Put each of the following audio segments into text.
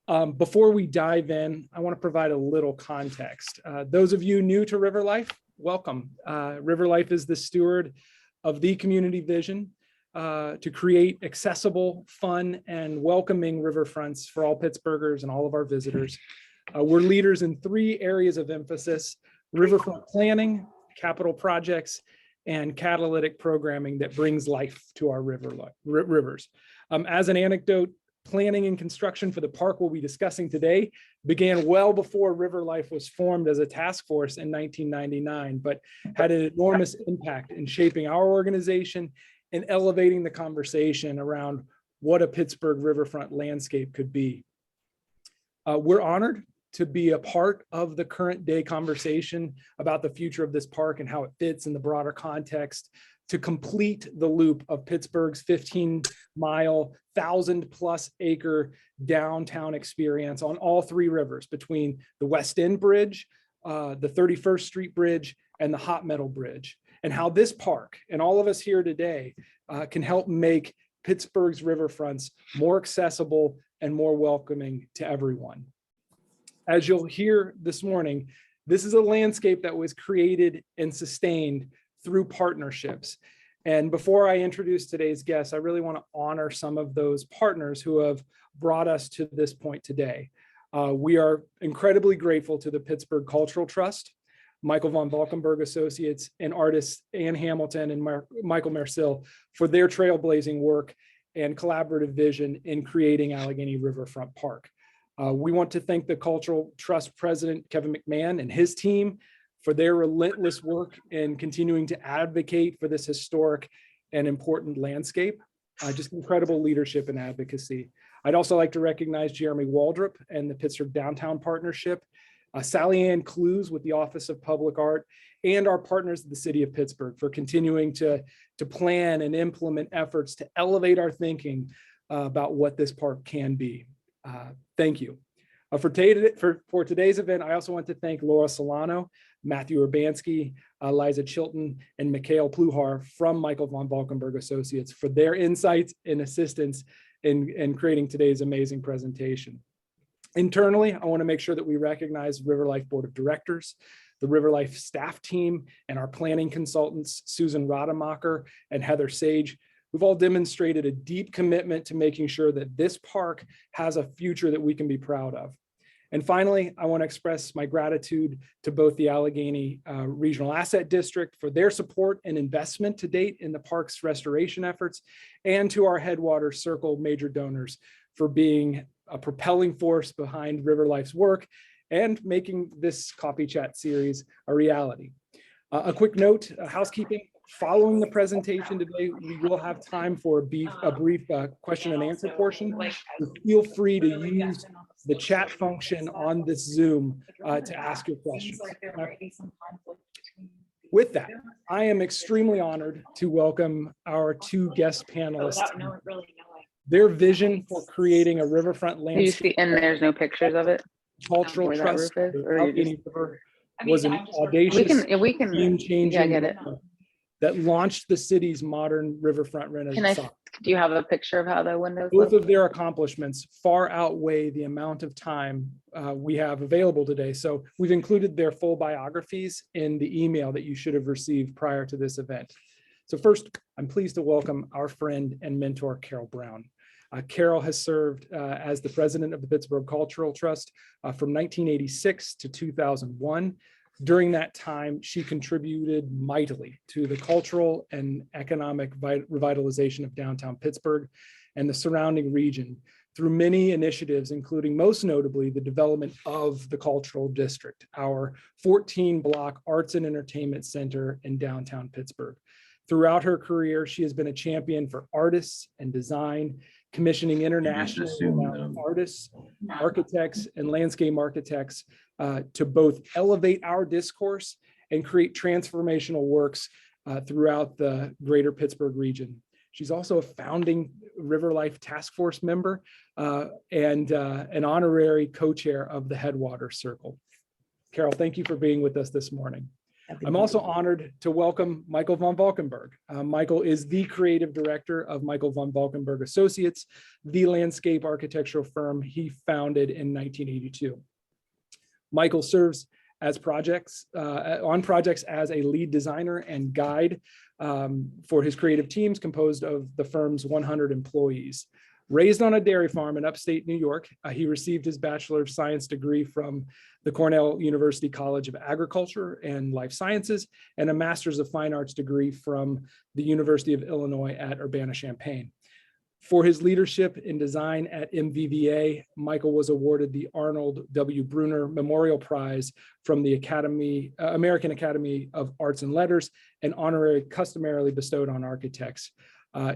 Before we dive in, I want to provide a little context. Those of you new to Riverlife, welcome. Riverlife is the steward of the community vision to create accessible, fun, and welcoming riverfronts for all Pittsburghers and all of our visitors. We're leaders in 3 areas of emphasis: riverfront planning, capital projects, and catalytic programming that brings life to our rivers. As an anecdote, planning and construction for the park we'll be discussing today began well before Riverlife was formed as a task force in 1999, but had an enormous impact in shaping our organization and elevating the conversation around what a Pittsburgh riverfront landscape could be. We're honored to be a part of the current day conversation about the future of this park and how it fits in the broader context to complete the loop of Pittsburgh's 15-mile, 1,000+ acre downtown experience on all 3 rivers between the West End Bridge, the 31st Street Bridge, and the Hot Metal Bridge, and how this park and all of us here today can help make Pittsburgh's riverfronts more accessible and more welcoming to everyone. As you'll hear this morning, this is a landscape that was created and sustained through partnerships. And before I introduce today's guests, I really want to honor some of those partners who have brought us to this point today. We are incredibly grateful to the Pittsburgh Cultural Trust, Michael Van Valkenburgh Associates, and artists Ann Hamilton and Michael Mercil for their trailblazing work and collaborative vision in creating Allegheny Riverfront Park. We want to thank the Cultural Trust President, Kevin McMahon, and his team for their relentless work in continuing to advocate for this historic and important landscape. Just incredible leadership and advocacy. I'd also like to recognize Jeremy Waldrop and the Pittsburgh Downtown Partnership, Sally Ann Clues with the Office of Public Art, and our partners at the City of Pittsburgh for continuing to plan and implement efforts to elevate our thinking about what this park can be. Thank you. For today's event, I also want to thank Laura Solano, Matthew Urbanski, Liza Chilton, and Mikhail Pluhar from Michael Van Valkenburgh Associates for their insights and assistance in creating today's amazing presentation. Internally, I want to make sure that we recognize Riverlife Board of Directors, the Riverlife staff team, and our planning consultants, Susan Rademacher and Heather Sage, who've all demonstrated a deep commitment to making sure that this park has a future that we can be proud of. And finally, I want to express my gratitude to both the Allegheny Regional Asset District for their support and investment to date in the park's restoration efforts, and to our Headwaters Circle major donors for being a propelling force behind Riverlife's work and making this Coffee Chat series a reality. A quick note, housekeeping. Following the presentation today, we will have time for a brief question and answer portion. So feel free to use the chat function on this Zoom to ask your questions. With that, I am extremely honored to welcome our 2 guest panelists. Their vision for creating a riverfront landscape. And there's no pictures of it? Cultural Trust Allegheny River was an audacious, game-changing that launched the city's modern riverfront renaissance. Do you have a picture of how the windows look? Both of their accomplishments far outweigh the amount of time we have available today. So we've included their full biographies in the email that you should have received prior to this event. So first, I'm pleased to welcome our friend and mentor, Carol Brown. Carol has served as the president of the Pittsburgh Cultural Trust from 1986 to 2001. During that time, she contributed mightily to the cultural and economic revitalization of downtown Pittsburgh and the surrounding region through many initiatives, including most notably the development of the Cultural District, our 14-block arts and entertainment center in downtown Pittsburgh. Throughout her career, she has been a champion for artists and design, commissioning international artists, architects, and landscape architects to both elevate our discourse and create transformational works throughout the greater Pittsburgh region. She's also a founding Riverlife Task Force member and an honorary co-chair of the Headwaters Circle. Carol, thank you for being with us this morning. I'm also honored to welcome Michael Van Valkenburgh. Michael is the creative director of Michael Van Valkenburgh Associates, the landscape architectural firm he founded in 1982. Michael serves as on projects as a lead designer and guide for his creative teams composed of the firm's 100 employees. Raised on a dairy farm in upstate New York, he received his Bachelor of Science degree from the Cornell University College of Agriculture and Life Sciences, and a Master's of Fine Arts degree from the University of Illinois at Urbana-Champaign. For his leadership in design at MVVA, Michael was awarded the Arnold W. Bruner Memorial Prize from the American Academy of Arts and Letters, an honorary customarily bestowed on architects.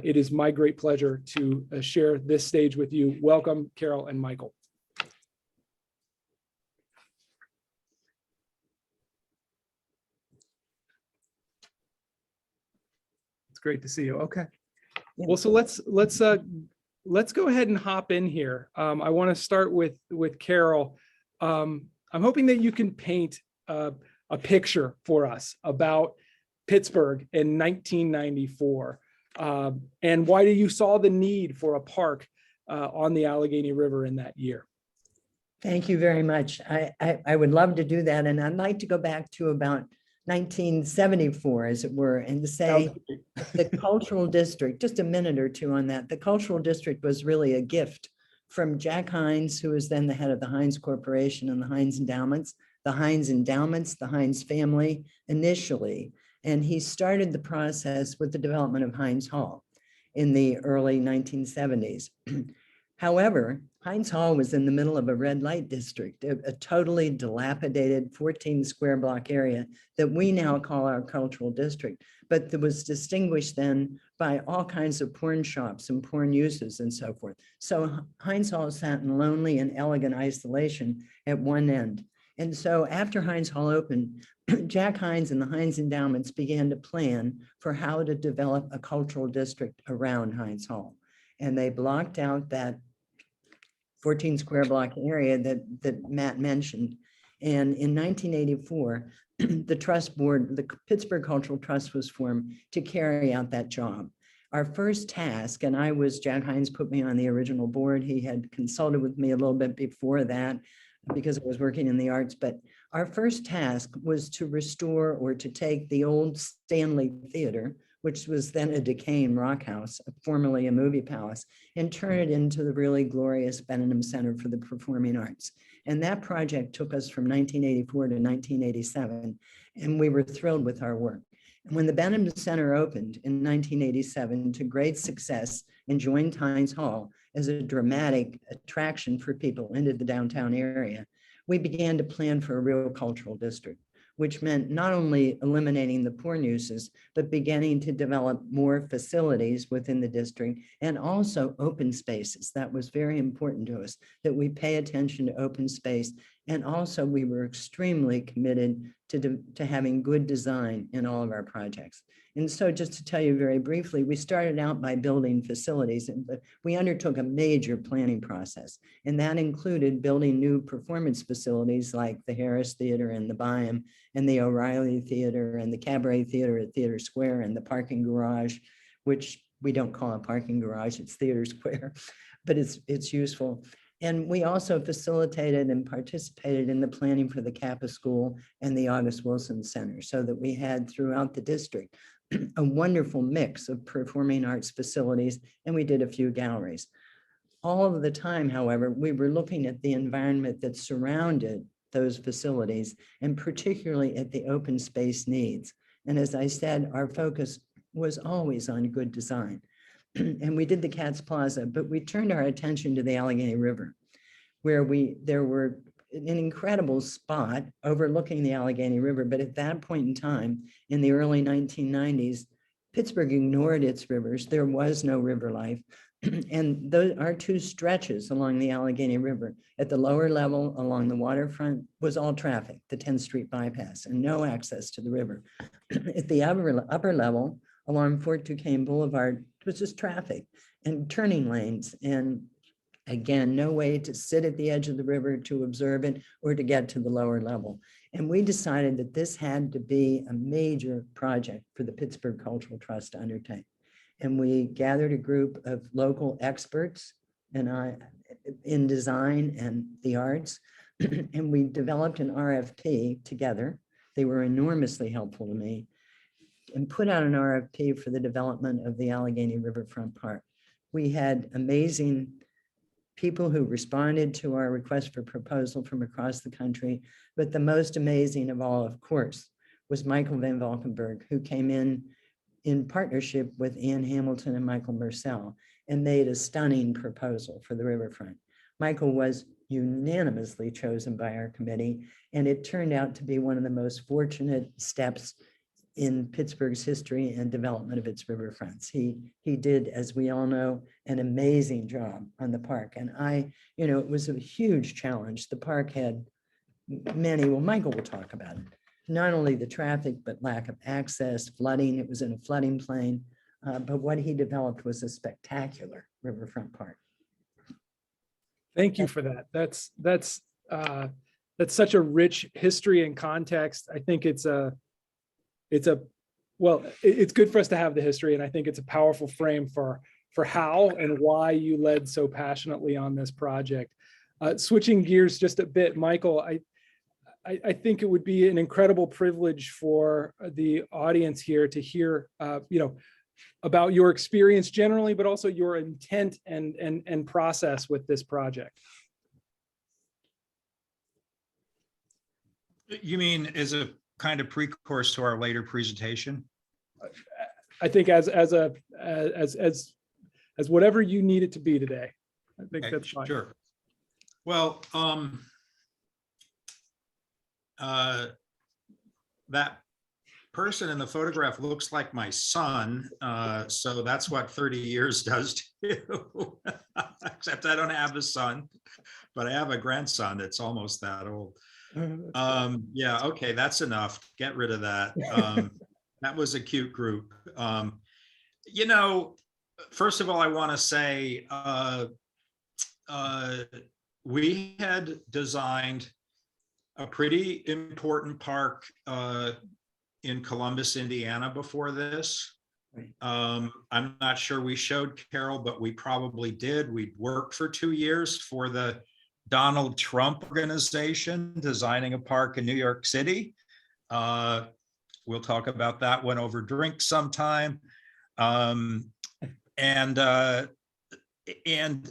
It is my great pleasure to share this stage with you. Welcome, Carol and Michael. It's great to see you. Okay. Well, so let's go ahead and hop in here. I want to start with Carol. I'm hoping that you can paint a picture for us about Pittsburgh in 1994. And why you saw the need for a park on the Allegheny River in that year. Thank you very much. I would love to do that. And I'd like to go back to about 1974, as it were, and to say the cultural district, just a minute or two on that. The cultural district was really a gift from Jack Hines, who was then the head of the Hines Corporation and the Hines Endowments, the Hines family initially. And he started the process with the development of Hines Hall in the early 1970s. However, Hines Hall was in the middle of a red light district, a totally dilapidated 14 square block area that we now call our cultural district, but that was distinguished then by all kinds of porn shops and porn uses and so forth. So Hines Hall sat in lonely and elegant isolation at one end. And so after Hines Hall opened, Jack Hines and the Hines Endowments began to plan for how to develop a cultural district around Hines Hall. And they blocked out that 14 square block area that Matt mentioned. And in 1984, the trust board, the Pittsburgh Cultural Trust, was formed to carry out that job. Our first task, and Jack Hines put me on the original board. He had consulted with me a little bit before that because I was working in the arts, but our first task was to restore or to take the old Stanley Theater, which was then a decaying rock house, formerly a movie palace, and turn it into the really glorious Benham Center for the Performing Arts. And that project took us from 1984 to 1987, and we were thrilled with our work. And when the Benham Center opened in 1987 to great success and joined Hines Hall as a dramatic attraction for people into the downtown area, we began to plan for a real cultural district, which meant not only eliminating the porn uses, but beginning to develop more facilities within the district and also open spaces. That was very important to us, that we pay attention to open space. And also we were extremely committed to having good design in all of our projects. And so just to tell you very briefly, we started out by building facilities, but we undertook a major planning process. And that included building new performance facilities like the Harris Theater and the Byam and the O'Reilly Theater and the Cabaret Theater at Theater Square and the parking garage, which we don't call a parking garage, it's Theater Square, but it's useful. And we also facilitated and participated in the planning for the Kappa School and the August Wilson Center, so that we had throughout the district a wonderful mix of performing arts facilities, and we did a few galleries. All of the time, however, we were looking at the environment that surrounded those facilities, and particularly at the open space needs. And as I said, our focus was always on good design. And we did the Katz Plaza, but we turned our attention to the Allegheny River, where there were an incredible spot overlooking the Allegheny River. But at that point in time, in the early 1990s, Pittsburgh ignored its rivers. There was no Riverlife. And those, our two stretches along the Allegheny River, at the lower level along the waterfront, was all traffic, the 10th Street bypass, and no access to the river. At the upper level, along Fort Duquesne Boulevard, it was just traffic and turning lanes and Again, no way to sit at the edge of the river to observe it or to get to the lower level. And we decided that this had to be a major project for the Pittsburgh Cultural Trust to undertake. And we gathered a group of local experts in design and the arts, and we developed an RFP together. They were enormously helpful to me, and put out an RFP for the development of the Allegheny Riverfront Park. We had amazing people who responded to our request for proposal from across the country, but the most amazing of all, of course, was Michael Van Valkenburgh, who came in partnership with Ann Hamilton and Michael Mercil, and made a stunning proposal for the riverfront. Michael was unanimously chosen by our committee, and it turned out to be one of the most fortunate steps in Pittsburgh's history and development of its riverfronts. He did, as we all know, an amazing job on the park. And it was a huge challenge. The park had well, Michael will talk about it. Not only the traffic, but lack of access, flooding. It was in a flooding plain. But what he developed was a spectacular riverfront park. Thank you for that. That's such a rich history and context. I think it's good for us to have the history, and I think it's a powerful frame for how and why you led so passionately on this project. Switching gears just a bit, Michael, I think it would be an incredible privilege for the audience here to hear, about your experience generally, but also your intent and process with this project. You mean as a kind of pre-course to our later presentation? I think as whatever you need it to be today. I think Okay, that's fine. sure. Well, that person in the photograph looks like my son, so that's what 30 years does to you. Except I don't have a son, but I have a grandson that's almost that old. Yeah, okay, that's enough. Get rid of that. That was a cute group. First of all, I want to say we had designed a pretty important park in Columbus, Indiana before this. I'm not sure we showed Carol, but we probably did. We'd worked for 2 years for the Donald Trump organization, designing a park in New York City. We'll talk about that one over drinks sometime. And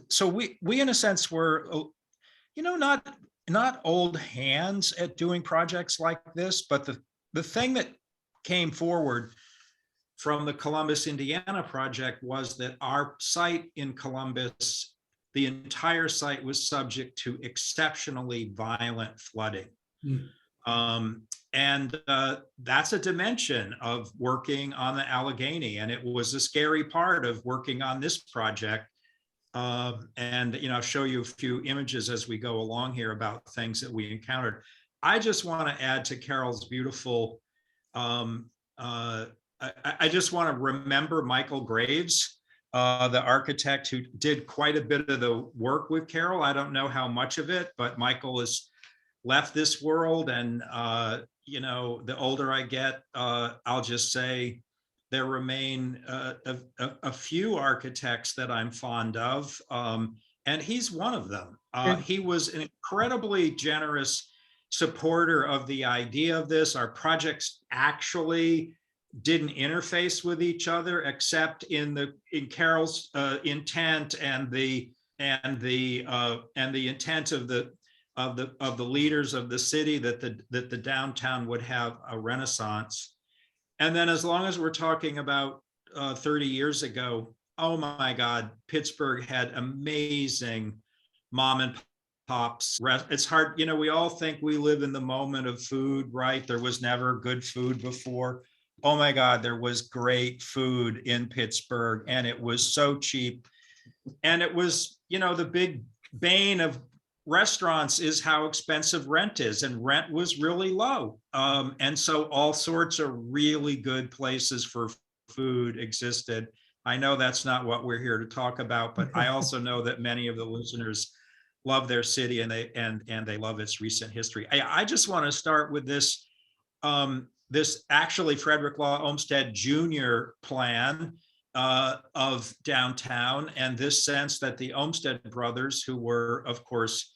so we in a sense were, not old hands at doing projects like this, but the thing that came forward from the Columbus, Indiana project was that our site in Columbus, the entire site was subject to exceptionally violent flooding. And that's a dimension of working on the Allegheny. And it was a scary part of working on this project. I'll show you a few images as we go along here about things that we encountered. I just want to add to Carol's beautiful, I just want to remember Michael Graves, the architect who did quite a bit of the work with Carol. I don't know how much of it, but Michael has left this world. And, the older I get, I'll just say there remain a few architects that I'm fond of. And he's one of them. He was an incredibly generous supporter of the idea of this. Our projects actually didn't interface with each other except in Carol's intent and the intent of the leaders of the city that the downtown would have a renaissance. And then as long as we're talking about 30 years ago, oh my God, Pittsburgh had amazing mom and pops. It's hard, we all think we live in the moment of food, right? There was never good food before. Oh my God, there was great food in Pittsburgh, and it was so cheap. And it was, the big bane of restaurants is how expensive rent is, and rent was really low. And so all sorts of really good places for food existed. I know that's not what we're here to talk about, but I also know that many of the listeners love their city and they love its recent history. I just want to start with this, this actually Frederick Law Olmsted Jr. plan of downtown, and this sense that the Olmsted brothers, who were, of course,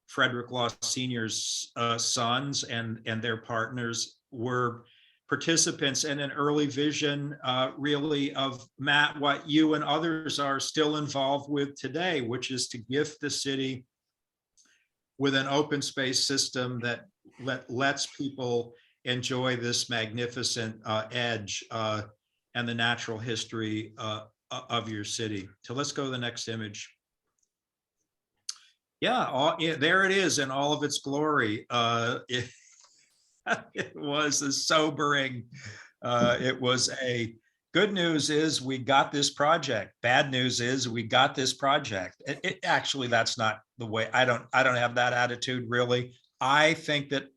Frederick Law Sr.'s sons and their partners, were participants in an early vision, really, of, Matt, what you and others are still involved with today, which is to gift the city with an open space system that lets people enjoy this magnificent edge and the natural history of your city. So let's go to the next image. Yeah, there it is in all of its glory. It was a sobering, it was a, good news is we got this project. Bad news is we got this project. Actually, that's not the way, I don't have that attitude really. I think that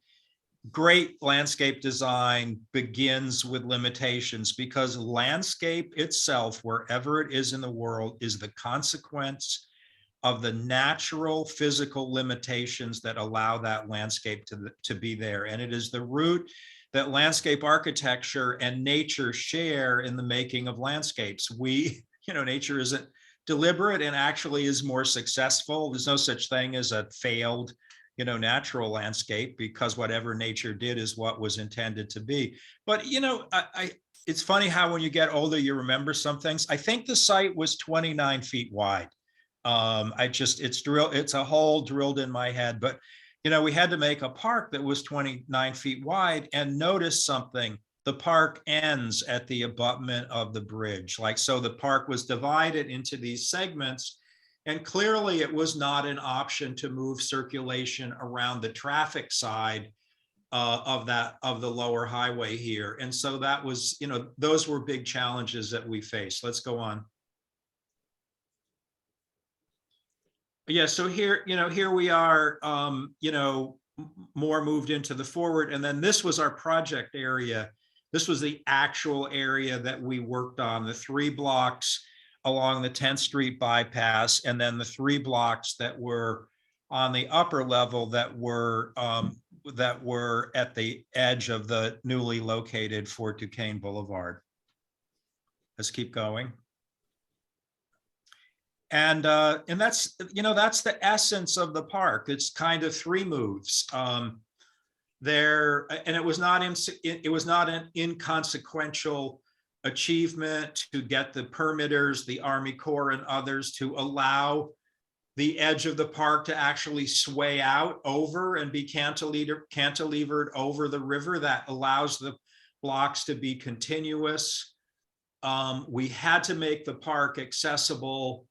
great landscape design begins with limitations, because landscape itself, wherever it is in the world, is the consequence of the natural physical limitations that allow that landscape to be there. And it is the root that landscape architecture and nature share in the making of landscapes. Nature isn't deliberate and actually is more successful. There's no such thing as a failed, natural landscape, because whatever nature did is what was intended to be. But, it's funny how when you get older, you remember some things. I think the site was 29 feet wide. It's a hole drilled in my head, but we had to make a park that was 29 feet wide, and notice something. The park ends at the abutment of the bridge. So the park was divided into these segments, and clearly it was not an option to move circulation around the traffic side of the lower highway here. And so that was, those were big challenges that we faced. Let's go on. Yeah, so here we are, more moved into the forward. And then this was our project area. This was the actual area that we worked on, the 3 blocks along the 10th Street bypass, and then the 3 blocks that were on the upper level that were at the edge of the newly located Fort Duquesne Boulevard. Let's keep going. And that's, that's the essence of the park. It's kind of 3 moves. And it was not an inconsequential achievement to get the permitters, the Army Corps and others, to allow the edge of the park to actually sway out over and be cantilevered over the river. That allows the blocks to be continuous. We had to make the park accessible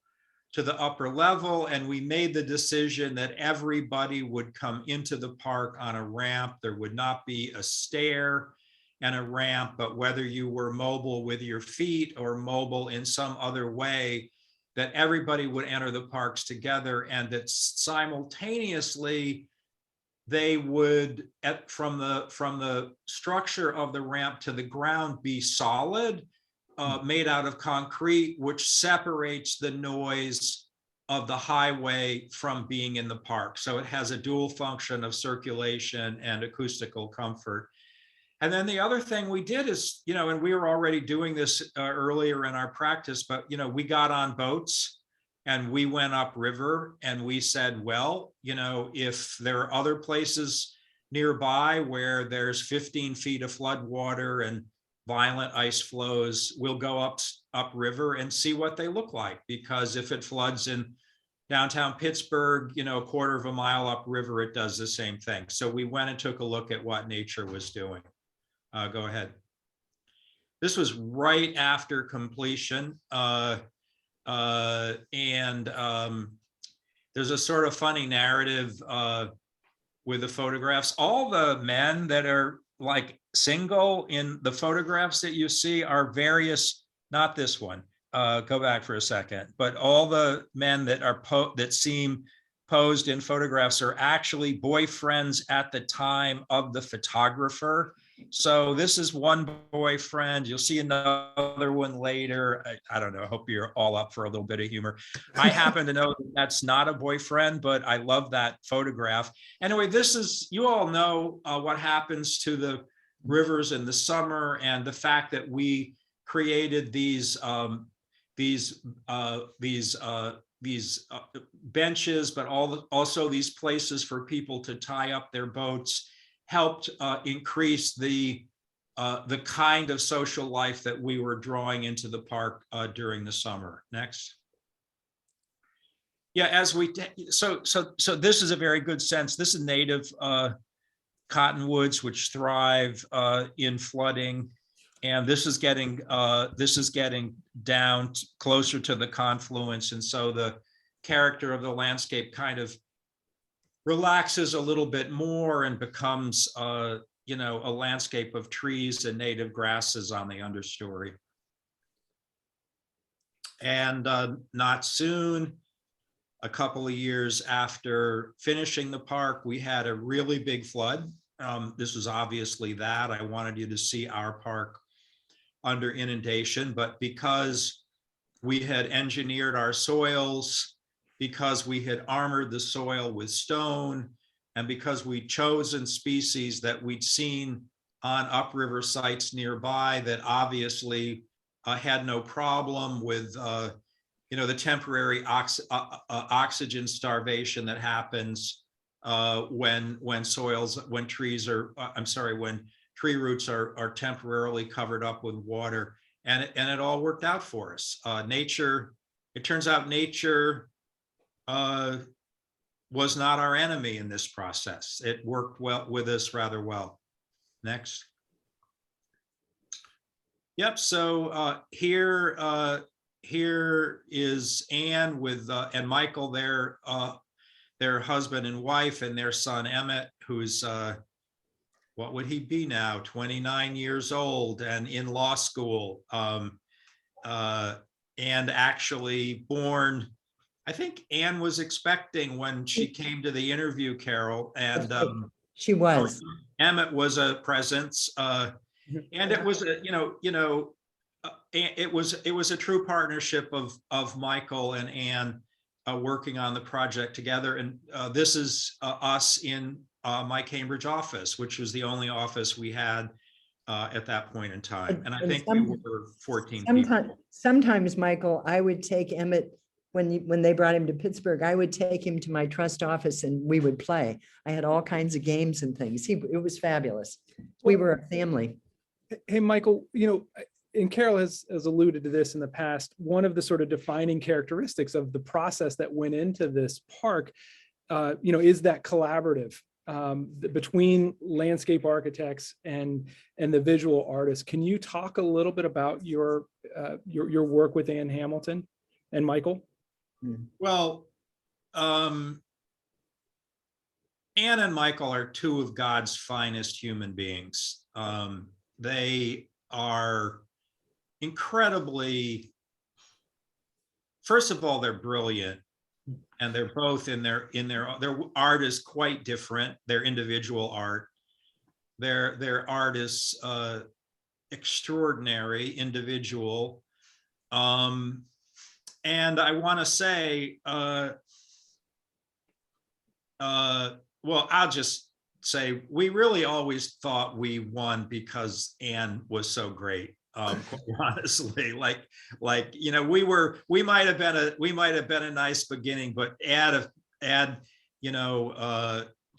to the upper level, and we made the decision that everybody would come into the park on a ramp. There would not be a stair and a ramp, but whether you were mobile with your feet or mobile in some other way, that everybody would enter the parks together, and that simultaneously they would, from the structure of the ramp to the ground, be solid, made out of concrete, which separates the noise of the highway from being in the park. So it has a dual function of circulation and acoustical comfort. And then the other thing we did is, and we were already doing this earlier in our practice, but, we got on boats and we went upriver, and we said, well, if there are other places nearby where there's 15 feet of flood water and violent ice flows, we'll go upriver and see what they look like. Because if it floods in downtown Pittsburgh, a quarter of a mile upriver, it does the same thing. So we went and took a look at what nature was doing. Go ahead. This was right after completion. There's a sort of funny narrative with the photographs. All the men that are single in the photographs that you see are various, not this one, go back for a second, but all the men that are that seem posed in photographs are actually boyfriends at the time of the photographer. So this is one boyfriend. You'll see another one later. I don't know. I hope you're all up for a little bit of humor. I happen to know that that's not a boyfriend, but I love that photograph. Anyway, this is, you all know what happens to the rivers in the summer, and the fact that we created these benches, but also these places for people to tie up their boats, helped increase the kind of social life that we were drawing into the park during the summer. Next. Yeah, as we, so this is a very good sense. This is native cottonwoods, which thrive in flooding. And this is getting down closer to the confluence. And so the character of the landscape kind of relaxes a little bit more and becomes, a landscape of trees and native grasses on the understory. And not soon, a couple of years after finishing the park, we had a really big flood. This was obviously that. I wanted you to see our park under inundation, but because we had engineered our soils, because we had armored the soil with stone, and because we'd chosen species that we'd seen on upriver sites nearby that obviously had no problem with the temporary oxygen starvation that happens when tree roots are temporarily covered up with water, and it all worked out for us. It turns out nature was not our enemy in this process. It worked well with us rather well. Next. Yep. So here is Anne with and Michael, their husband and wife, and their son Emmett, who's what would he be now? 29 years old and in law school, and actually born. I think Anne was expecting when she came to the interview, Carol, and she was. Emmett was a presence, and it was it was a true partnership of Michael and Anne working on the project together. And this is us in my Cambridge office, which was the only office we had at that point in time. And I think we were 14 people. Sometimes, Michael, I would take Emmett, when they brought him to Pittsburgh, I would take him to my trust office and we would play. I had all kinds of games and things. It was fabulous. We were a family. Hey, Michael, and Carol has alluded to this in the past, one of the sort of defining characteristics of the process that went into this park, is that collaborative between landscape architects and the visual artists. Can you talk a little bit about your work with Ann Hamilton and Michael? Well, Anne and Michael are two of God's finest human beings. They are incredibly, first of all, they're brilliant, and they're both their art is quite different. Their individual art, their art is extraordinary, individual. And I want to say, well, I'll just say we really always thought we won because Anne was so great. Honestly, we might have been a nice beginning, but add Anne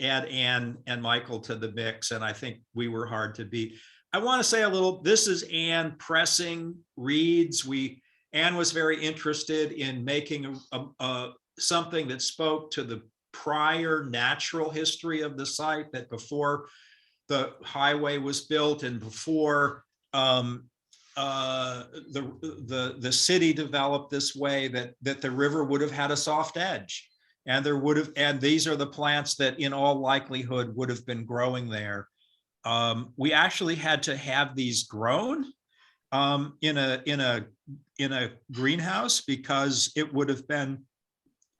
and Michael to the mix, and I think we were hard to beat. I want to say a little. This is Anne pressing reeds. Anne was very interested in making something that spoke to the prior natural history of the site, that before the highway was built and before the city developed this way, that the river would have had a soft edge, and these are the plants that in all likelihood would have been growing there. We actually had to have these grown in a greenhouse because it would have been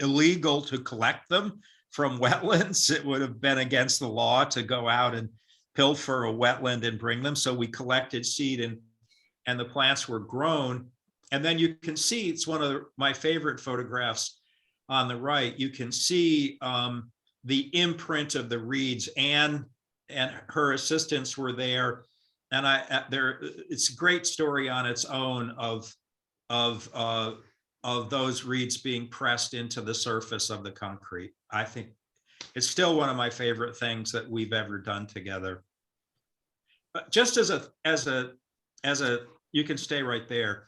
illegal to collect them from wetlands. It would have been against the law to go out pilfer a wetland and bring them. So we collected seed and the plants were grown. And then you can see, it's one of my favorite photographs on the right. You can see the imprint of the reeds, and her assistants were there. And it's a great story on its own of those reeds being pressed into the surface of the concrete. I think it's still one of my favorite things that we've ever done together. But just as a, you can stay right there.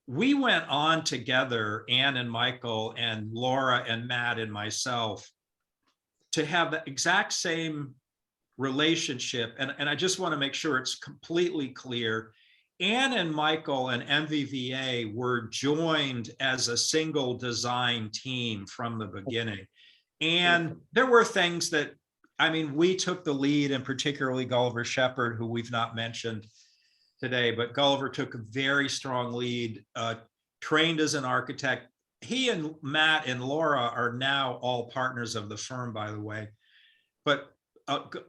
We went on together, Ann and Michael and Laura and Matt and myself, to have the exact same relationship. And I just want to make sure it's completely clear. Ann and Michael and MVVA were joined as a single design team from the beginning. And there were things that, I mean, we took the lead, and particularly Gulliver Shepherd, who we've not mentioned today, but Gulliver took a very strong lead, trained as an architect. He and Matt and Laura are now all partners of the firm, by the way. But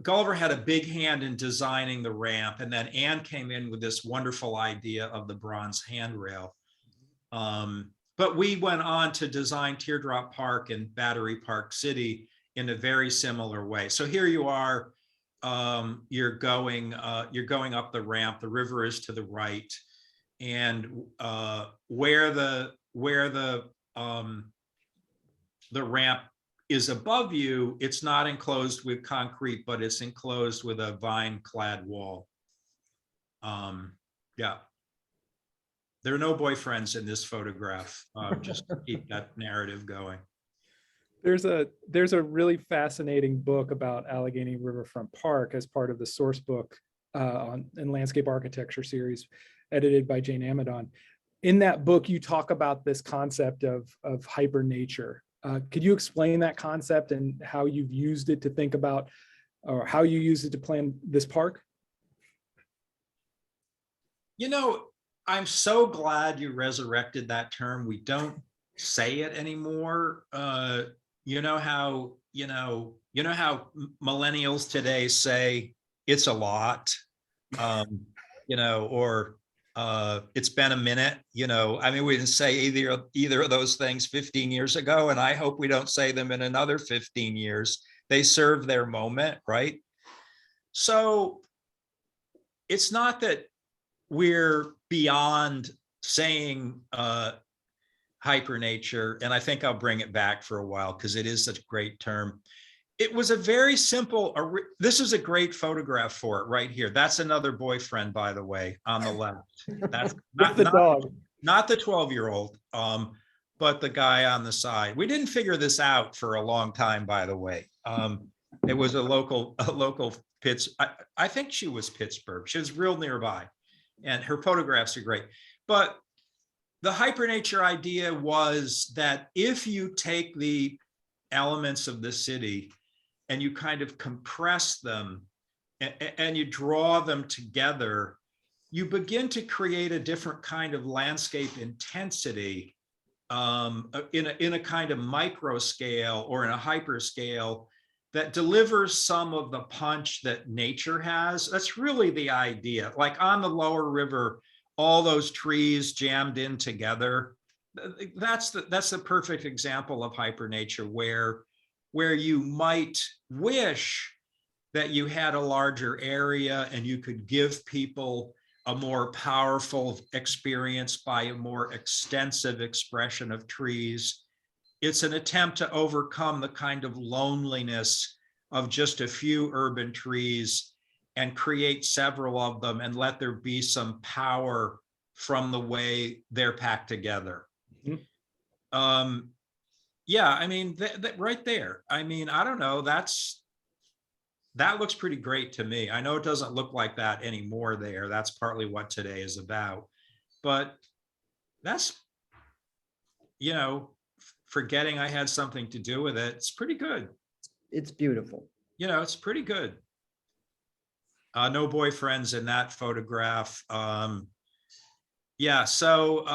Gulliver had a big hand in designing the ramp, and then Ann came in with this wonderful idea of the bronze handrail. But we went on to design Teardrop Park and Battery Park City in a very similar way. So here you are, you're going up the ramp. The river is to the right, and where the ramp is above you, it's not enclosed with concrete, but it's enclosed with a vine-clad wall. Yeah. There are no boyfriends in this photograph, just to keep that narrative going. There's a really fascinating book about Allegheny Riverfront Park as part of the source book in landscape architecture series, edited by Jane Amadon. In that book, you talk about this concept of hyper nature. Could you explain that concept and how you've used it to think about, or how you use it to plan this park? You know, I'm so glad you resurrected that term. We don't say it anymore. You know how millennials today say it's a lot, or it's been a minute, I mean, we didn't say either of those things 15 years ago, and I hope we don't say them in another 15 years. They serve their moment, right? So it's not that we're beyond saying hypernature, and I think I'll bring it back for a while because it is such a great term. It was a very simple, this is a great photograph for it right here. That's another boyfriend, by the way, on the left. That's not the dog, not the 12-year-old, but the guy on the side. We didn't figure this out for a long time, by the way. It was a local I think she was Pittsburgh. She was real nearby, and her photographs are great. But the hypernature idea was that if you take the elements of the city and you kind of compress them and you draw them together, you begin to create a different kind of landscape intensity in a kind of micro scale or in a hyper scale that delivers some of the punch that nature has. That's really the idea. Like on the lower river, all those trees jammed in together. That's the perfect example of hypernature, where you might wish that you had a larger area and you could give people a more powerful experience by a more extensive expression of trees. It's an attempt to overcome the kind of loneliness of just a few urban trees and create several of them and let there be some power from the way they're packed together. Mm-hmm. Yeah, I mean, that right there. I mean, I don't know, that looks pretty great to me. I know it doesn't look like that anymore there. That's partly what today is about. But that's, forgetting I had something to do with it, it's pretty good. It's beautiful. It's pretty good. No boyfriends in that photograph. Yeah, so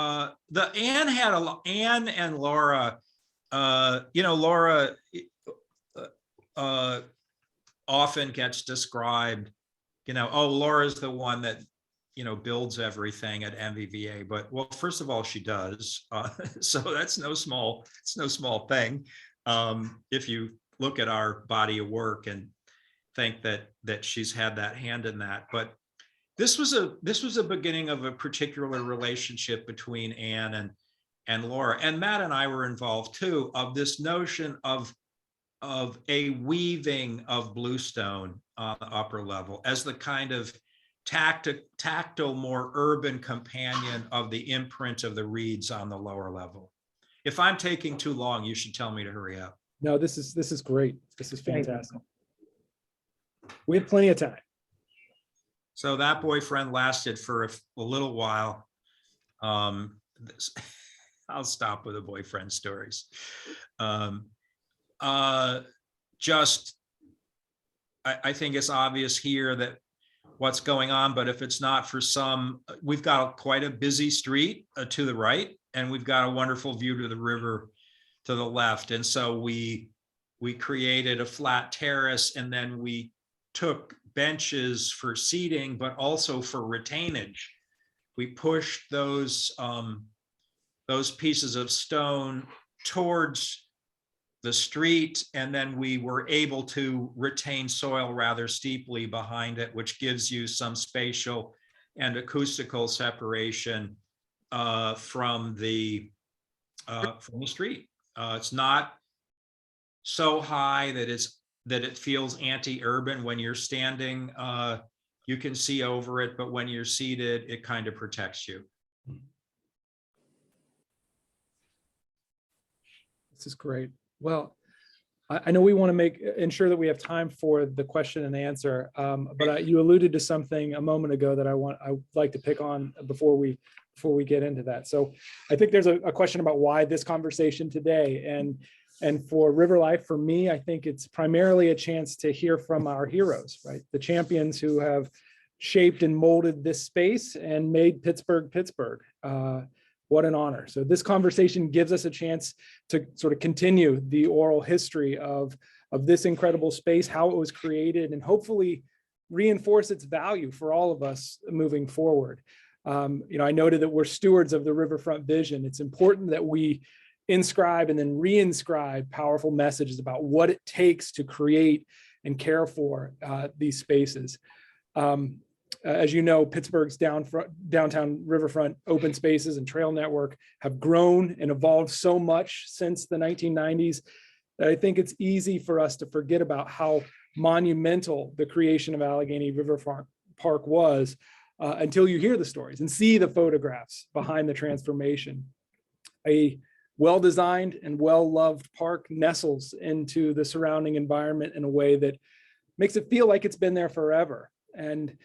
Ann and Laura, Laura often gets described, oh, Laura's the one that, builds everything at MVVA. But well, first of all, she does. So it's no small thing. If you look at our body of work and think that she's had that hand in that. But this was a beginning of a particular relationship between Anne and Laura, and Matt and I were involved too, of this notion of a weaving of bluestone on the upper level as the kind of tactile, more urban companion of the imprint of the reeds on the lower level. If I'm taking too long, you should tell me to hurry up. No, this is great. This is fantastic. We have plenty of time. So that boyfriend lasted for a little while. I'll stop with the boyfriend stories. I think it's obvious here that what's going on, but if it's not for some, we've got quite a busy street to the right, and we've got a wonderful view to the river to the left. And so we created a flat terrace, and then we took benches for seating, but also for retainage. We pushed those pieces of stone towards the street, and then we were able to retain soil rather steeply behind it, which gives you some spatial and acoustical separation from the street. It's not so high that it feels anti-urban. When you're standing, you can see over it, but when you're seated, it kind of protects you. This is great. Well, I know we want to ensure that we have time for the question and answer, but you alluded to something a moment ago that I'd like to pick on before we get into that. So I think there's a question about why this conversation today, and for Riverlife, for me, I think it's primarily a chance to hear from our heroes, right? The champions who have shaped and molded this space and made Pittsburgh, Pittsburgh. What an honor. So this conversation gives us a chance to sort of continue the oral history of this incredible space, how it was created, and hopefully reinforce its value for all of us moving forward. I noted that we're stewards of the riverfront vision. It's important that we inscribe and then reinscribe powerful messages about what it takes to create and care for these spaces. As you know, Pittsburgh's downtown riverfront open spaces and trail network have grown and evolved so much since the 1990s that I think it's easy for us to forget about how monumental the creation of Allegheny Riverfront Park was until you hear the stories and see the photographs behind the transformation. A well-designed and well-loved park nestles into the surrounding environment in a way that makes it feel like it's been there forever. And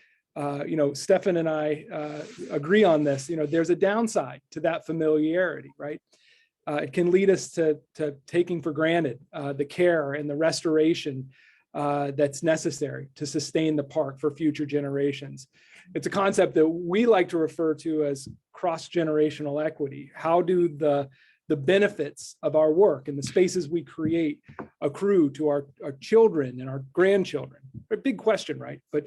Stefan and I agree on this. There's a downside to that familiarity, right? It can lead us to taking for granted the care and the restoration that's necessary to sustain the park for future generations. It's a concept that we like to refer to as cross-generational equity. How do the benefits of our work and the spaces we create accrue to our children and our grandchildren? A big question, right? But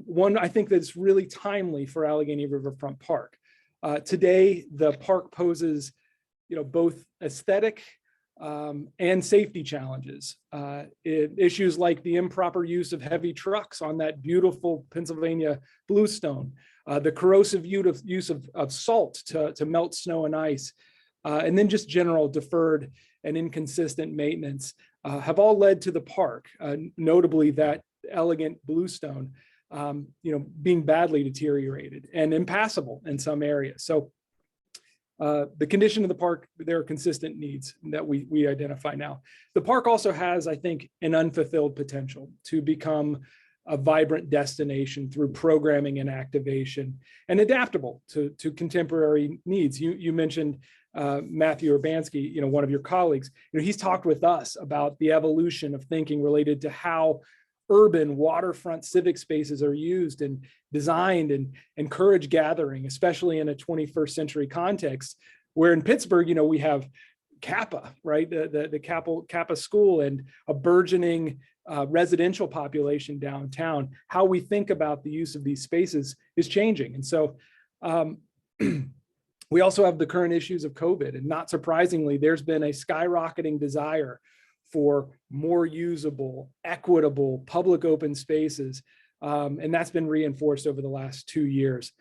one I think that's really timely for Allegheny Riverfront Park. Today, the park poses, both aesthetic and safety challenges. Issues like the improper use of heavy trucks on that beautiful Pennsylvania bluestone, the corrosive use of salt to melt snow and ice, and then just general deferred and inconsistent maintenance have all led to the park, notably that elegant bluestone, being badly deteriorated and impassable in some areas. So the condition of the park, there are consistent needs that we identify now. The park also has, I think, an unfulfilled potential to become a vibrant destination through programming and activation, and adaptable to contemporary needs. You mentioned Matthew Urbanski, one of your colleagues. He's talked with us about the evolution of thinking related to how urban waterfront civic spaces are used and designed and encourage gathering, especially in a 21st century context, where in Pittsburgh, we have Kappa, right? The Kappa school and a burgeoning residential population downtown, how we think about the use of these spaces is changing. And so we also have the current issues of COVID, and not surprisingly, there's been a skyrocketing desire for more usable, equitable, public open spaces. And that's been reinforced over the last 2 years.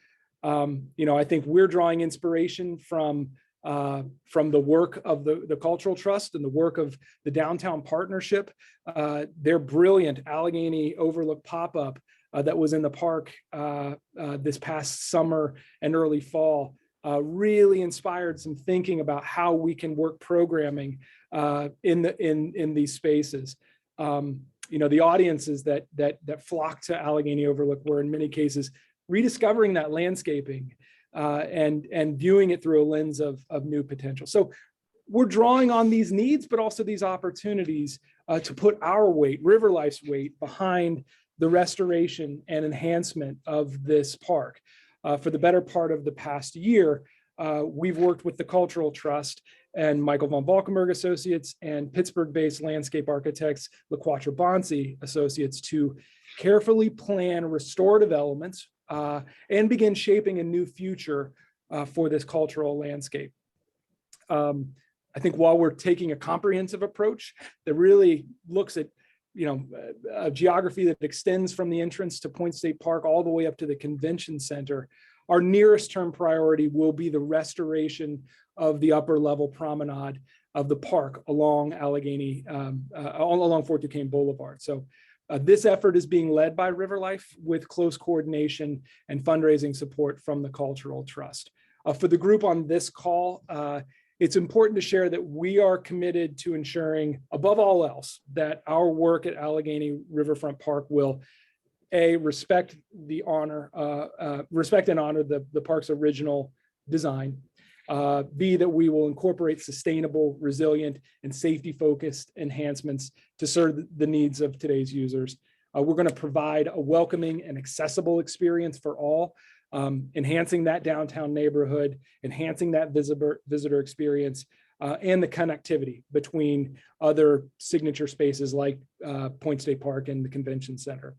I think we're drawing inspiration from the work of the Cultural Trust and the work of the Downtown Partnership. Their brilliant Allegheny Overlook pop-up that was in the park this past summer and early fall really inspired some thinking about how we can work programming in these spaces. The audiences that flocked to Allegheny Overlook were in many cases rediscovering that landscaping and viewing it through a lens of new potential. So we're drawing on these needs, but also these opportunities to put our weight, Riverlife's weight, behind the restoration and enhancement of this park. For the better part of the past year, we've worked with the Cultural Trust and Michael Van Valkenburgh Associates and Pittsburgh-based landscape architects LaQuattrobonsi Associates to carefully plan restorative elements and begin shaping a new future for this cultural landscape. I think while we're taking a comprehensive approach that really looks at a geography that extends from the entrance to Point State Park all the way up to the convention center, our nearest term priority will be the restoration of the upper level promenade of the park along Allegheny, along Fort Duquesne Boulevard. So this effort is being led by Riverlife with close coordination and fundraising support from the Cultural Trust. For the group on this call, it's important to share that we are committed to ensuring, above all else, that our work at Allegheny Riverfront Park will respect and honor the park's original design. B, that we will incorporate sustainable, resilient, and safety-focused enhancements to serve the needs of today's users. We're going to provide a welcoming and accessible experience for all, enhancing that downtown neighborhood, enhancing that visitor experience, and the connectivity between other signature spaces like Point State Park and the Convention Center.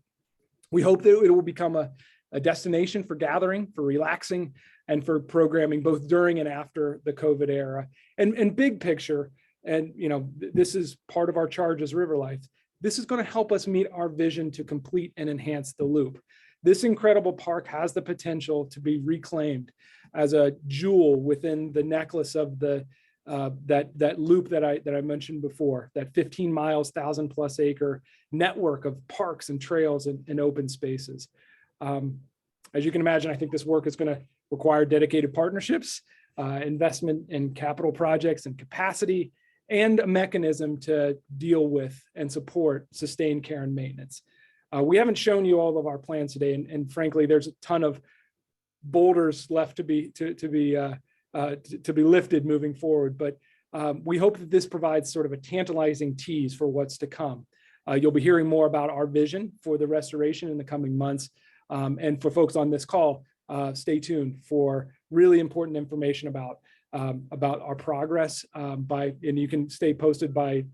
We hope that it will become a destination for gathering, for relaxing, and for programming both during and after the COVID era. And big picture, and this is part of our charge as Riverlife, this is going to help us meet our vision to complete and enhance the loop. This incredible park has the potential to be reclaimed as a jewel within the necklace of the that loop that I mentioned before, that 15 miles, 1,000+ acre network of parks and trails and open spaces. As you can imagine, I think this work is going to require dedicated partnerships, investment in capital projects and capacity, and a mechanism to deal with and support sustained care and maintenance. We haven't shown you all of our plans today, and frankly, there's a ton of boulders left to be lifted moving forward. But we hope that this provides sort of a tantalizing tease for what's to come. You'll be hearing more about our vision for the restoration in the coming months. And for folks on this call, stay tuned for really important information about our progress. And you can stay posted by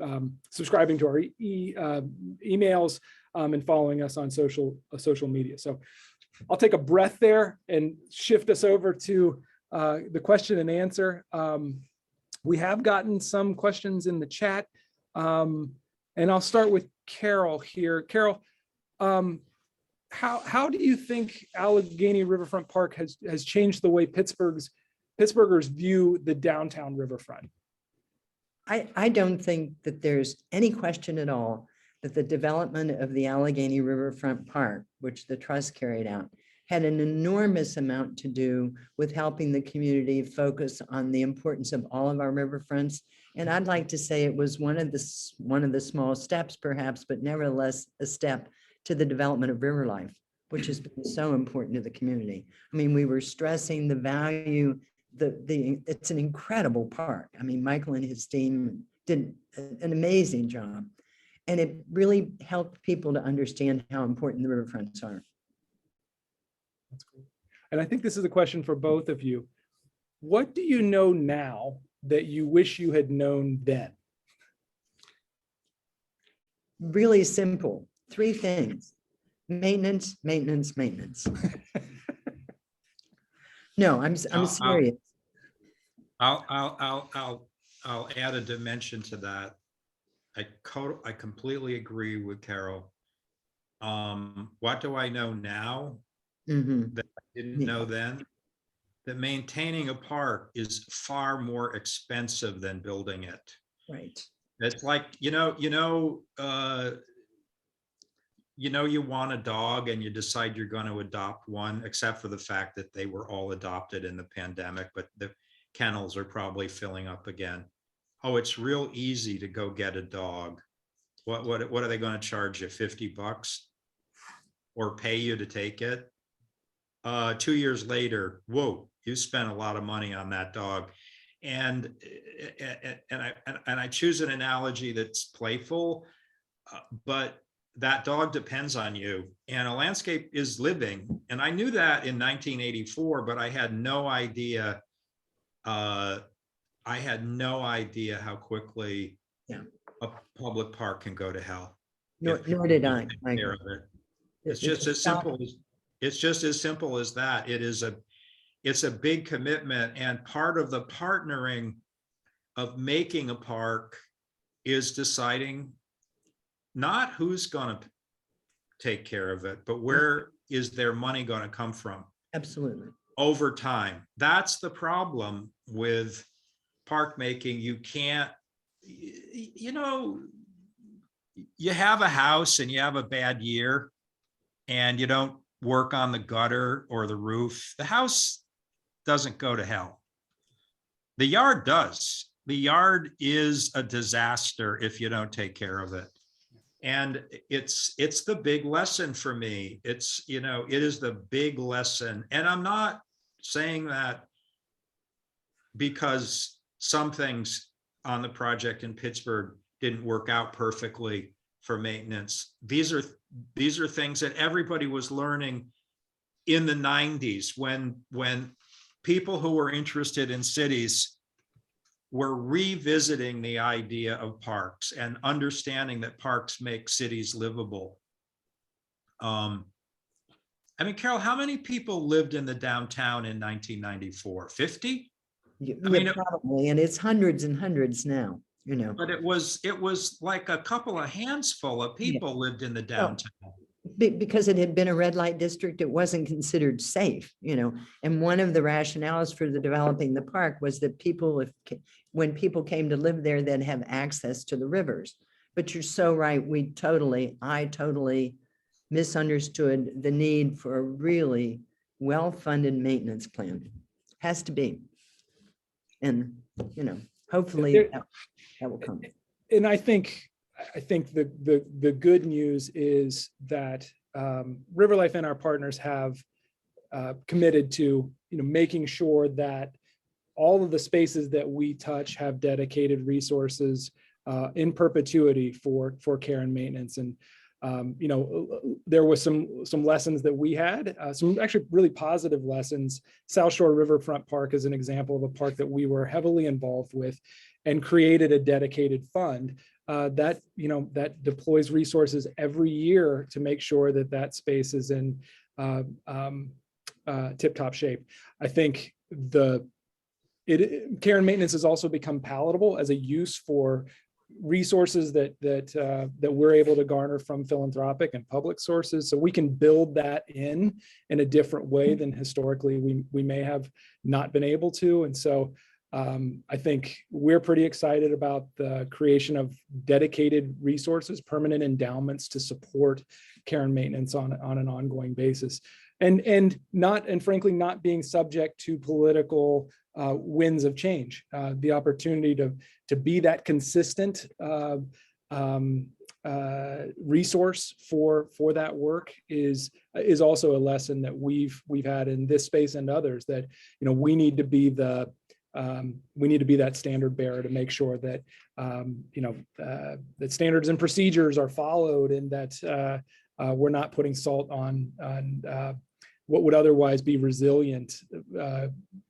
subscribing to our emails and following us on social media. So I'll take a breath there and shift us over to the question and answer. We have gotten some questions in the chat, and I'll start with Carol here. Carol, how do you think Allegheny Riverfront Park has changed the way Pittsburghers view the downtown riverfront? I don't think that there's any question at all that the development of the Allegheny Riverfront Park, which the Trust carried out, had an enormous amount to do with helping the community focus on the importance of all of our riverfronts. And I'd like to say it was one of the small steps, perhaps, but nevertheless a step to the development of Riverlife, which has been so important to the community. I mean, we were stressing the value. It's an incredible park. I mean, Michael and his team did an amazing job, and it really helped people to understand how important the riverfronts are. That's great. And I think this is a question for both of you. What do you know now that you wish you had known then? Really simple, 3 things: maintenance, maintenance, maintenance. No, I'm serious. I'll add a dimension to that. I completely agree with Carol. What do I know now Mhm. that I didn't know then? That maintaining a park is far more expensive than building it. Right. It's like, you want a dog and you decide you're going to adopt one, except for the fact that they were all adopted in the pandemic, but the kennels are probably filling up again. Oh, it's real easy to go get a dog. What are they going to charge you? $50 or pay you to take it? 2 years later, whoa, you spent a lot of money on that dog. And I choose an analogy that's playful, but that dog depends on you, and a landscape is living. And I knew that in 1984, but I had no idea. I had no idea how quickly a public park can go to hell. Nor if people did don't I. take Michael. care of it. It's It- just it's as simple as that. It's a big commitment, and part of the partnering of making a park is deciding not who's going to take care of it, but where is their money going to come from Absolutely. over time. That's the problem with park making. You can't, you have a house and you have a bad year and you don't work on the gutter or the roof. The house doesn't go to hell. The yard does. The yard is a disaster if you don't take care of it. And it's the big lesson for me. It is the big lesson. And I'm not saying that because some things on the project in Pittsburgh didn't work out perfectly for maintenance. These are things that everybody was learning in the 90s when people who were interested in cities were revisiting the idea of parks and understanding that parks make cities livable. Carol, how many people lived in the downtown in 1994? 50? Probably, and it's hundreds and hundreds now, But it was like a couple of handsful of people lived in the downtown. Because it had been a red light district, it wasn't considered safe, and one of the rationales for the developing the park was that when people came to live there, they'd have access to the rivers. But you're so right, I totally misunderstood the need for a really well-funded maintenance plan. Has to be. And, hopefully that will come. And I think the good news is that Riverlife and our partners have committed to making sure that all of the spaces that we touch have dedicated resources in perpetuity for care and maintenance. And there was some lessons that we had, some actually really positive lessons. South Shore Riverfront Park is an example of a park that we were heavily involved with and created a dedicated fund that deploys resources every year to make sure that space is in tip-top shape. I think care and maintenance has also become palatable as a use for resources that we're able to garner from philanthropic and public sources. So we can build that in a different way than historically we may have not been able to. And so I think we're pretty excited about the creation of dedicated resources, permanent endowments to support care and maintenance on an ongoing basis, and frankly not being subject to political winds of change. The opportunity to be that consistent resource for that work is also a lesson that we've had in this space and others, that we need to be that standard bearer to make sure that that standards and procedures are followed, and that we're not putting salt on what would otherwise be resilient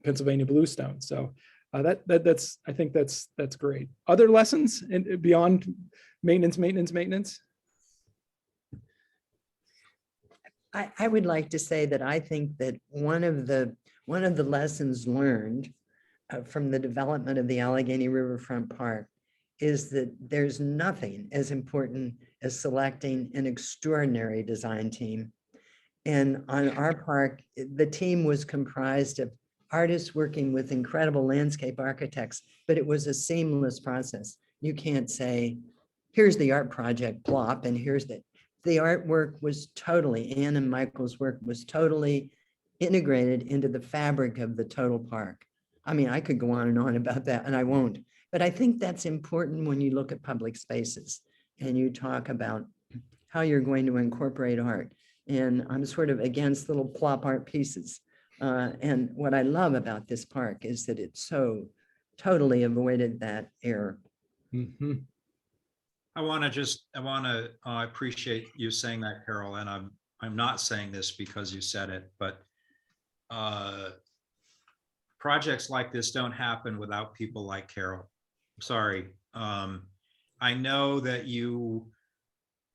Pennsylvania bluestone. So I think that's great. Other lessons beyond maintenance? I would like to say that I think that one of the lessons learned from the development of the Allegheny Riverfront Park is that there's nothing as important as selecting an extraordinary design team. And on our park, the team was comprised of artists working with incredible landscape architects, but it was a seamless process. You can't say, here's the art project plop, and here's the artwork was totally, Anne and Michael's work was totally integrated into the fabric of the total park. I mean, I could go on and on about that, and I won't. But I think that's important when you look at public spaces and you talk about how you're going to incorporate art. And I'm sort of against little plop art pieces. And what I love about this park is that it so totally avoided that error. Mm-hmm. I appreciate you saying that, Carol, and I'm not saying this because you said it, but projects like this don't happen without people like Carol. Sorry. I know that you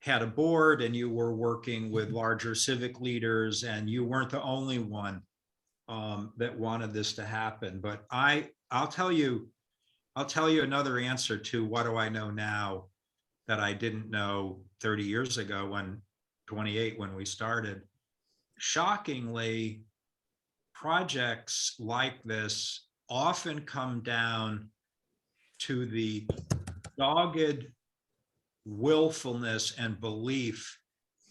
had a board and you were working with larger civic leaders, and you weren't the only one that wanted this to happen. But I'll tell you another answer to what do I know now that I didn't know 30 years ago, 28 when we started. Shockingly, projects like this often come down to the dogged willfulness and belief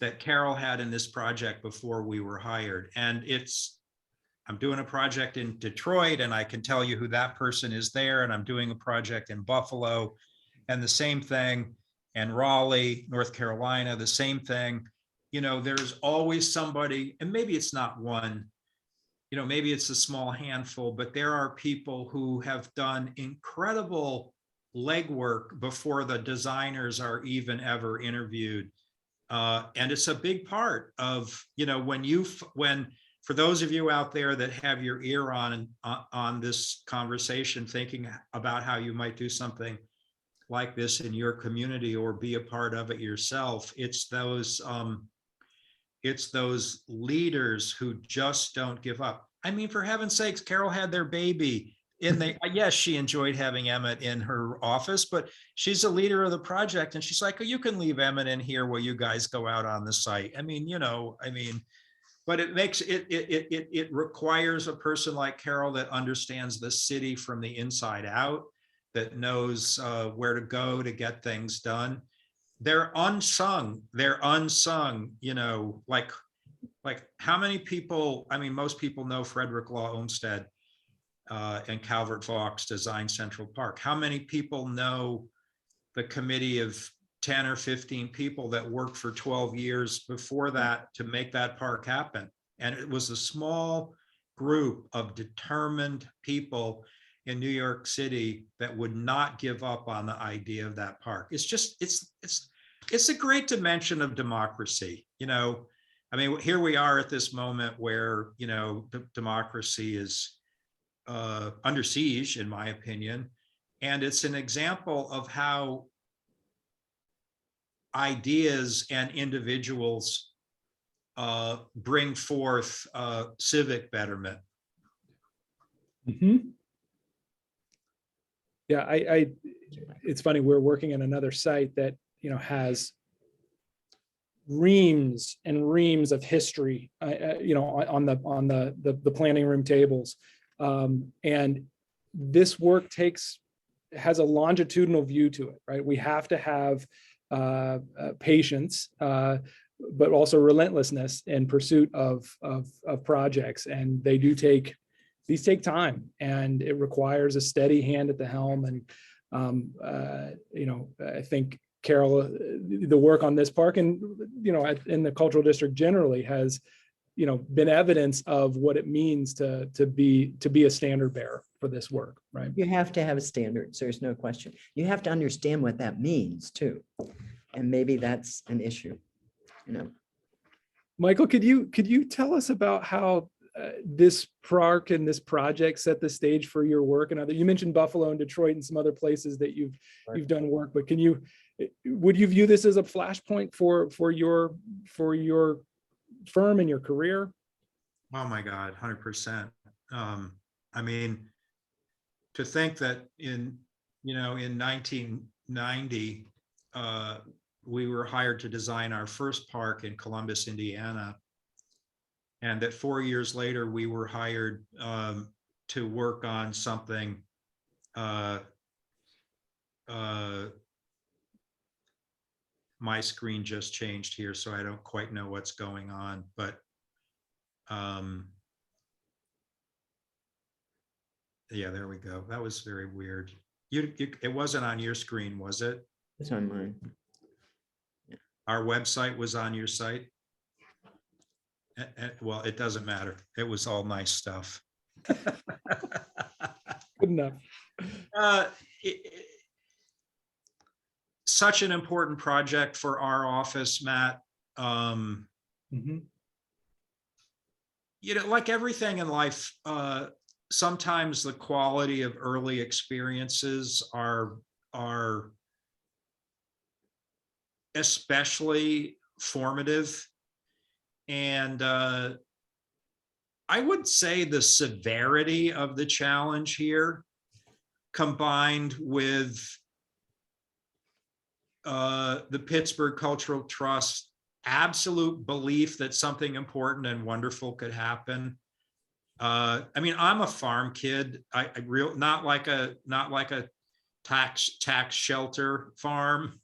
that Carol had in this project before we were hired. And I'm doing a project in Detroit, and I can tell you who that person is there, and I'm doing a project in Buffalo, and the same thing, and Raleigh, North Carolina, the same thing. You know, there's always somebody, and maybe it's not one, you know, maybe it's a small handful, but there are people who have done incredible legwork before the designers are even ever interviewed. And it's a big part of, you know, when for those of you out there that have your ear on this conversation, thinking about how you might do something like this in your community or be a part of it yourself, it's those leaders who just don't give up. I mean, for heaven's sakes, Carol had their baby yes, she enjoyed having Emmett in her office, but she's a leader of the project, and she's like, oh, you can leave Emmett in here while you guys go out on the site. I mean, but it requires a person like Carol that understands the city from the inside out, that knows where to go to get things done. They're unsung, you know, like how many people, I mean, most people know Frederick Law Olmsted and Calvert Vaux designed Central Park. How many people know the committee of 10 or 15 people that worked for 12 years before that to make that park happen? And it was a small group of determined people in New York City that would not give up on the idea of that park. It's just, it's a great dimension of democracy. You know, I mean, here we are at this moment where, you know, democracy is under siege, in my opinion. And it's an example of how ideas and individuals bring forth civic betterment. Mm-hmm. Yeah, it's funny, we're working in another site that, you know, has reams and reams of history, you know, on the planning room tables. And this work has a longitudinal view to it, right? We have to have patience, but also relentlessness in pursuit of projects. And these take time, and it requires a steady hand at the helm. And, you know, I think Carol, the work on this park and, you know, in the cultural district generally has, you know, been evidence of what it means to be a standard bearer for this work, right? You have to have standards. There's no question. You have to understand what that means too. And maybe that's an issue, you know. Michael, could you tell us about how this park and this project set the stage for your work and other, you mentioned Buffalo and Detroit and some other places that you've done work, but would you view this as a flashpoint for your firm and your career? Oh my God, 100%. I mean, to think that in 1990, we were hired to design our first park in Columbus, Indiana. And that 4 years later, we were hired to work on something my screen just changed here, so I don't quite know what's going on, but yeah, there we go. That was very weird. It wasn't on your screen, was it? It's on mine. Our website was on your site? Well, it doesn't matter. It was all nice stuff. Good enough. Such an important project for our office, Matt. Like everything in life, sometimes the quality of early experiences are especially formative. And I would say the severity of the challenge here, combined with the Pittsburgh Cultural Trust absolute belief that something important and wonderful could happen. I mean, I'm a farm kid. Not like a tax shelter farm.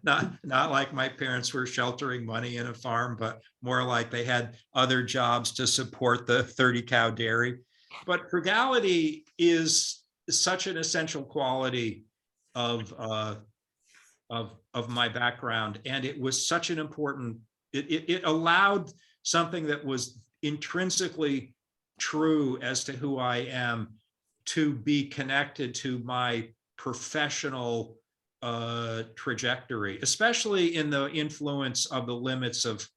not like my parents were sheltering money in a farm, but more like they had other jobs to support the 30-cow dairy. But frugality is such an essential quality of my background, and it was such an important. It allowed something that was intrinsically true as to who I am to be connected to my professional trajectory, especially in the influence of the limits of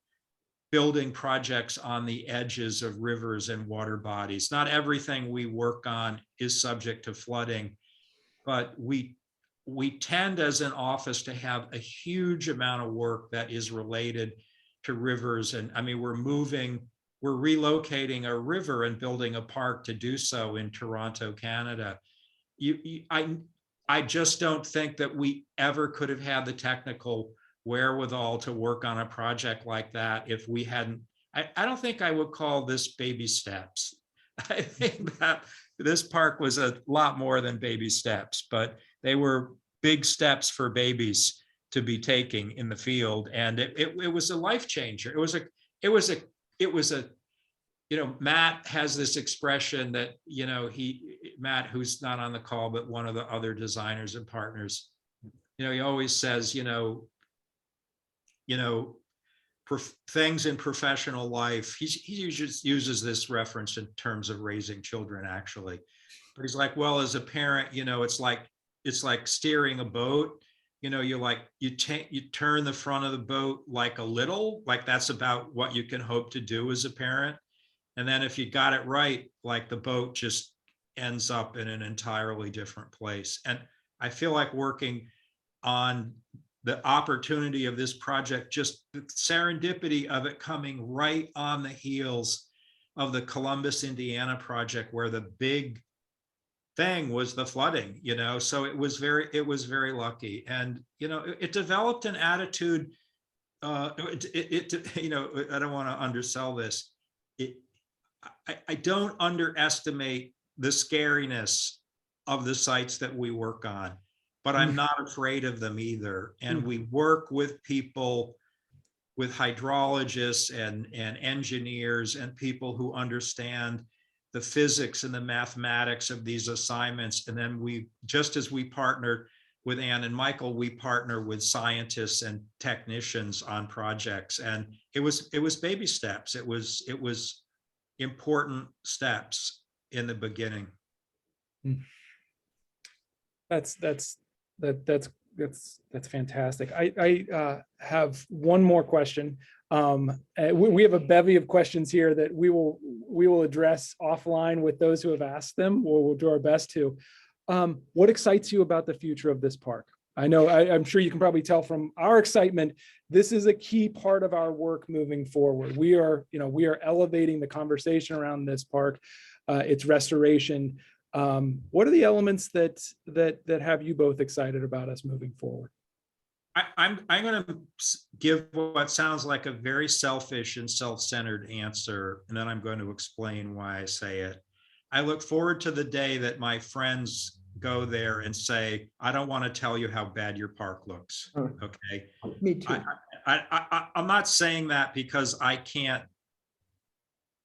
building projects on the edges of rivers and water bodies. Not everything we work on is subject to flooding, but we tend as an office to have a huge amount of work that is related to rivers. And I mean, we're relocating a river and building a park to do so in Toronto, Canada. I just don't think that we ever could have had the technical wherewithal to work on a project like that if we hadn't. I don't think I would call this baby steps. I think that this park was a lot more than baby steps, but they were big steps for babies to be taking in the field. And it was a life changer. It was a Matt has this expression that, Matt, who's not on the call, but one of the other designers and partners, he always says, things in professional life, he uses this reference in terms of raising children, actually. But he's like, well, as a parent, it's like steering a boat. You turn the front of the boat like a little, like that's about what you can hope to do as a parent. And then if you got it right, like the boat just ends up in an entirely different place. And I feel like working on the opportunity of this project, just the serendipity of it coming right on the heels of the Columbus, Indiana project, where the big thing was the flooding, so it was very lucky. And, it developed an attitude, I don't want to undersell this. I don't underestimate the scariness of the sites that we work on, but I'm not afraid of them either. And we work with people, with hydrologists and engineers and people who understand the physics and the mathematics of these assignments. And then just as we partnered with Ann and Michael, we partner with scientists and technicians on projects. And it was baby steps. It was important steps in the beginning. That's that's fantastic. I have one more question. We have a bevy of questions here that we will address offline with those who have asked them, or we'll do our best to. What excites you about the future of this park? I know, I'm sure you can probably tell from our excitement, this is a key part of our work moving forward. We are elevating the conversation around this park, its restoration. What are the elements that have you both excited about us moving forward? I'm going to give what sounds like a very selfish and self-centered answer, and then I'm going to explain why I say it. I look forward to the day that my friends go there and say, I don't want to tell you how bad your park looks. Okay. Me too. I'm not saying that because I can't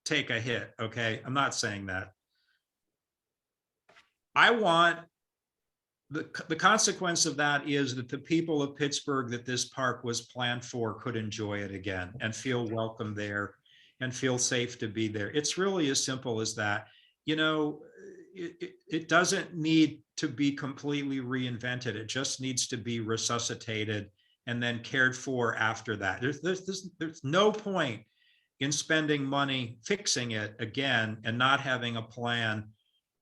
take a hit. Okay. I'm not saying that. I want the consequence of that is that the people of Pittsburgh that this park was planned for could enjoy it again and feel welcome there and feel safe to be there. It's really as simple as that. You know, it doesn't need to be completely reinvented. It just needs to be resuscitated and then cared for after that. There's no point in spending money fixing it again and not having a plan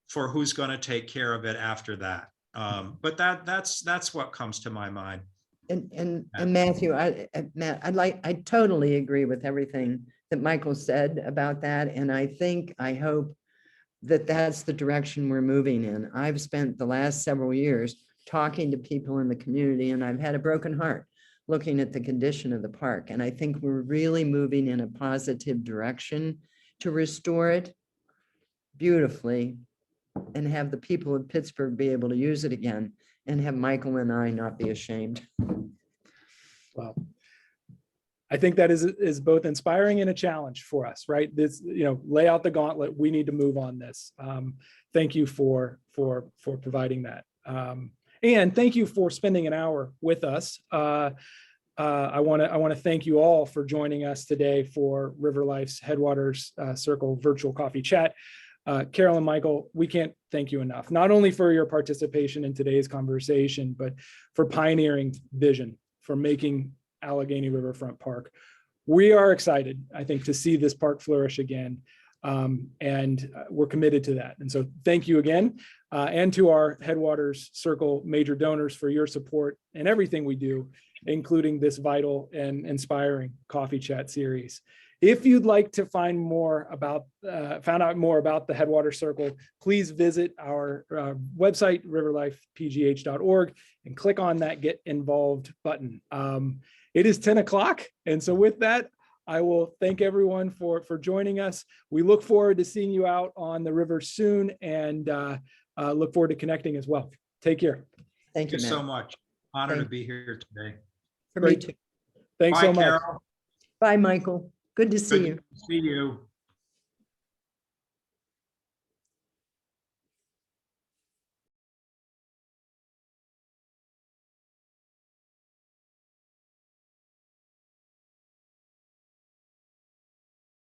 for who's going to take care of it after that. But that's what comes to my mind. And Matthew, Matt, I totally agree with everything that Michael said about that. And I hope that that's the direction we're moving in. I've spent the last several years talking to people in the community, and I've had a broken heart looking at the condition of the park. And I think we're really moving in a positive direction to restore it beautifully and have the people of Pittsburgh be able to use it again, and have Michael and I not be ashamed. Well, I think that is both inspiring and a challenge for us, right? This, lay out the gauntlet. We need to move on this. Thank you for providing that. And thank you for spending an hour with us. I want to thank you all for joining us today for Riverlife's Headwaters Circle virtual coffee chat. Carol and Michael, we can't thank you enough, not only for your participation in today's conversation, but for pioneering vision, for making Allegheny Riverfront Park. We are excited, I think, to see this park flourish again, and we're committed to that. And so thank you again, and to our Headwaters Circle major donors for your support in everything we do, including this vital and inspiring coffee chat series. If you'd like to find out more about the Headwaters Circle, please visit our website, riverlifepgh.org, and click on that Get Involved button. It is 10 o'clock. And so with that, I will thank everyone for joining us. We look forward to seeing you out on the river soon, and look forward to connecting as well. Take care. Thank you, Thank you so Matt. much. Honor to be here today. For me too. Thanks Bye, so much. Carol. Bye, Michael. Good to see Good you. to see you.